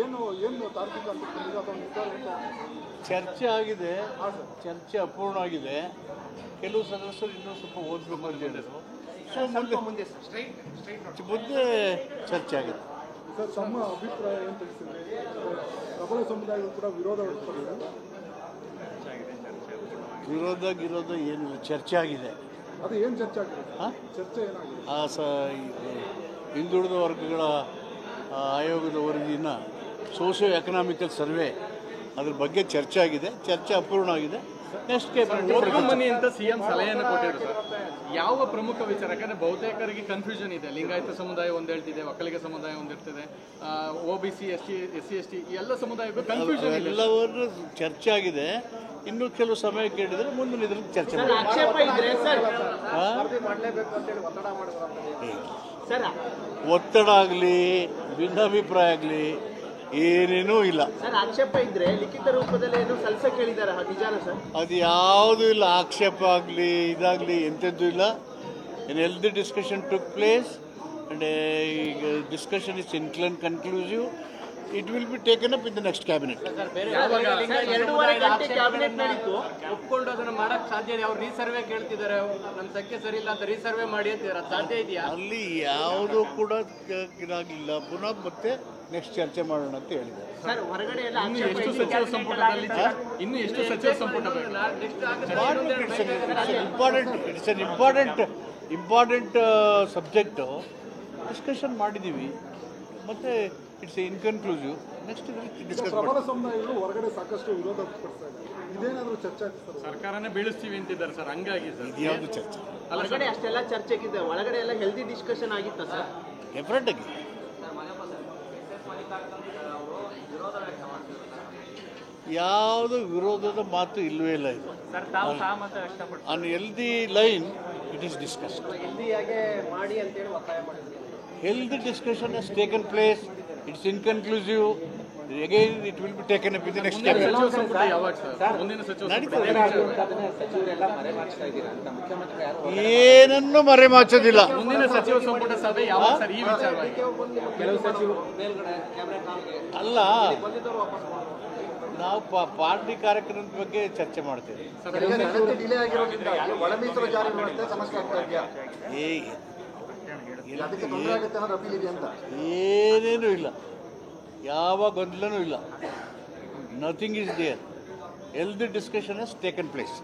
ಏನು ಏನು ತಾರ್ಕಿಕ ಅಂತ ಚರ್ಚೆ ಆಗಿದೆ, ಚರ್ಚೆ ಅಪೂರ್ಣವಾಗಿದೆ. ಕೆಲವು ಸದಸ್ಯರು ಇನ್ನೂ ಸ್ವಲ್ಪ ಓದಬೇಕು ಅಂತ ಹೇಳಿದರು. ಮುಂದೆ ಚರ್ಚೆ ಆಗಿದೆ. ಸರ್, ತಮ್ಮ ಅಭಿಪ್ರಾಯ ಏನು ತಿಳಿಸಿದೆ? ಪ್ರಬಲ ಸಮುದಾಯಗಳು ಕೂಡ ವಿರೋಧ ವ್ಯಕ್ತಪಡಿಸಿದೆ. ವಿರೋಧ ಏನಿಲ್ಲ, ಚರ್ಚೆ ಆಗಿದೆ. ಅದು ಏನು ಚರ್ಚೆ ಆಗಿದೆ? ಚರ್ಚೆ ಏನಾಗಿದೆ? ಹಿಂದುಳಿದ ವರ್ಗಗಳ ಆಯೋಗದ ವರದಿನ ಸೋಷಿಯೋ ಎಕನಾಮಿಕಲ್ ಸರ್ವೆ ಅದ್ರ ಬಗ್ಗೆ ಚರ್ಚೆ ಆಗಿದೆ. ಚರ್ಚೆ ಅಪೂರ್ಣ ಆಗಿದೆ. ನೆಕ್ಸ್ಟ್ ಮನಿ ಅಂತ ಸಿಎಂ ಸಲಹೆಯನ್ನು ಕೊಟ್ಟಿದ್ರು ಸರ್. ಯಾವ ಪ್ರಮುಖ ವಿಚಾರ? ಯಾಕಂದ್ರೆ ಬಹುತೇಕರಿಗೆ ಕನ್ಫ್ಯೂಷನ್ ಇದೆ. ಲಿಂಗಾಯತ ಸಮುದಾಯ ಒಂದು ಹೇಳ್ತಿದೆ, ಒಕ್ಕಲಿಗ ಸಮುದಾಯ ಒಂದು ಇರ್ತದೆ, OBC SC ST ಎಲ್ಲ ಸಮುದಾಯಕ್ಕೂ ಕನ್ಫ್ಯೂಷನ್ ಇದೆ. ಎಲ್ಲವನ್ನು ಚರ್ಚೆ ಆಗಿದೆ. ಇನ್ನೂ ಕೆಲವು ಸಮಯ ಕೇಳಿದರೆ ಮುಂದಿನ ಇದ್ರಲ್ಲಿ ಚರ್ಚೆ ಒತ್ತಡ ಆಗಲಿ ಭಿನ್ನಾಭಿಪ್ರಾಯ ಆಗಲಿ ಏನೇನೂ ಇಲ್ಲ. ಆಕ್ಷೇಪ ಇದ್ರೆ ಲಿಖಿತ ರೂಪದಲ್ಲಿ ಏನು ಸಲ್ಲಿಸಕ್ಕೆ ಹೇಳಿದ್ದಾರೆ, ನಿಜಾನ ಸರ್? ಅದು ಯಾವುದೂ ಇಲ್ಲ. ಆಕ್ಷೇಪ ಆಗಲಿ ಇದಾಗಲಿ ಎಂಥದ್ದು ಇಲ್ಲ. N healthy discussion took place and discussion is conclusive. It will be taken up in the next cabinet. ಒಪ್ಕೊಂಡು ಅದನ್ನ ಮಾಡಕ್ ಸಾಧ್ಯ ಇದೆ. ಅವ್ರು ರೀಸರ್ವೆ ಕೇಳ್ತಿದ್ದಾರೆ, ನಮ್ಮ ಸಂಖ್ಯೆ ಸರಿ ಇಲ್ಲ ಅಂತ ರೀಸರ್ವೆ ಮಾಡಿ ಅಂತಿದ್ದಾರೆ. ಸಾಧ್ಯ ಇದೆಯಾ? ಅಲ್ಲಿ ಯಾವುದೂ ಕೂಡ ಇದಾಗಲಿಲ್ಲ. ಪುನಃ ಮತ್ತೆ ನೆಕ್ಸ್ಟ್ ಚರ್ಚೆ ಮಾಡೋಣ ಅಂತ ಹೇಳಿದ್ದಾರೆ. ಇನ್ನು ಎಷ್ಟು ಸಚಿವ ಸಂಪುಟದಲ್ಲಿ ಇನ್ನು ಎಷ್ಟು ಸಚಿವ ಸಂಪುಟ it's an important subject discussion ಮಾಡಿದ್ದೀವಿ. ಮತ್ತೆ ಇಟ್ಸ್ ಇನ್ಕನ್ಕ್ಲೂಸಿವ್. ನೆಕ್ಸ್ಟ್ ಡಿಸ್ಕಸ್ ಪ್ರಬಲ ಸಮುದಾಯಗಳು ಹೊರಗಡೆ ಸಾಕಷ್ಟು ವಿರೋಧ ವ್ಯಕ್ತಪಡಿಸ್ತಾ ಇದ್ದಾರೆ. ಇದೇನಾದರೂ ಚರ್ಚೆ ಆಗ್ತದೆ? ಸರ್ಕಾರನೇ ಬೀಳಿಸ್ತೀವಿ ಅಂತಿದ್ದಾರೆ ಸರ್. ಹಂಗಾಗಿ ಸರ್ ಇದ್ಯಾವುದು ಚರ್ಚೆ ಹೊರಗಡೆ ಅಷ್ಟೆಲ್ಲ ಚರ್ಚೆಗಿದೆ, ಒಳಗಡೆ ಎಲ್ಲ ಹೆಲ್ದಿ ಡಿಸ್ಕಷನ್ ಆಗಿತ್ತ ಸರ್? ಡೆಫಿನೆಟ್ ಆಗಿ ಯಾವುದು ವಿರೋಧದ ಮಾತು ಇಲ್ಲವೇ ಇಲ್ಲ. ಇದು on healthy line it is discussed. ಮಾಡಿ ಅಂತೇಳಿ ಒತ್ತಾಯ ಮಾಡಿದ್ದೀವಿ. Healthy discussion has taken place. It's inconclusive. Again, it will be taken up in the next cabinet. ಏನನ್ನು ಮರೆಮಾಚೋದಿಲ್ಲ. ಮುಂದಿನ ಸಚಿವ ಸಂಪುಟ ಸಭೆ ಯಾವಾಗ ಸರ್? ಈ ವಿಚಾರವಾಗಿ ಅಲ್ಲ, ನಾವು ಪಾರ್ಟಿ ಕಾರ್ಯಕ್ರಮದ ಬಗ್ಗೆ ಚರ್ಚೆ ಮಾಡ್ತೇವೆ. ಏನೇನು ಇಲ್ಲ, ಯಾವ ಗೊಂದಲನೂ ಇಲ್ಲ. Nothing is there. Healthy discussion has taken place.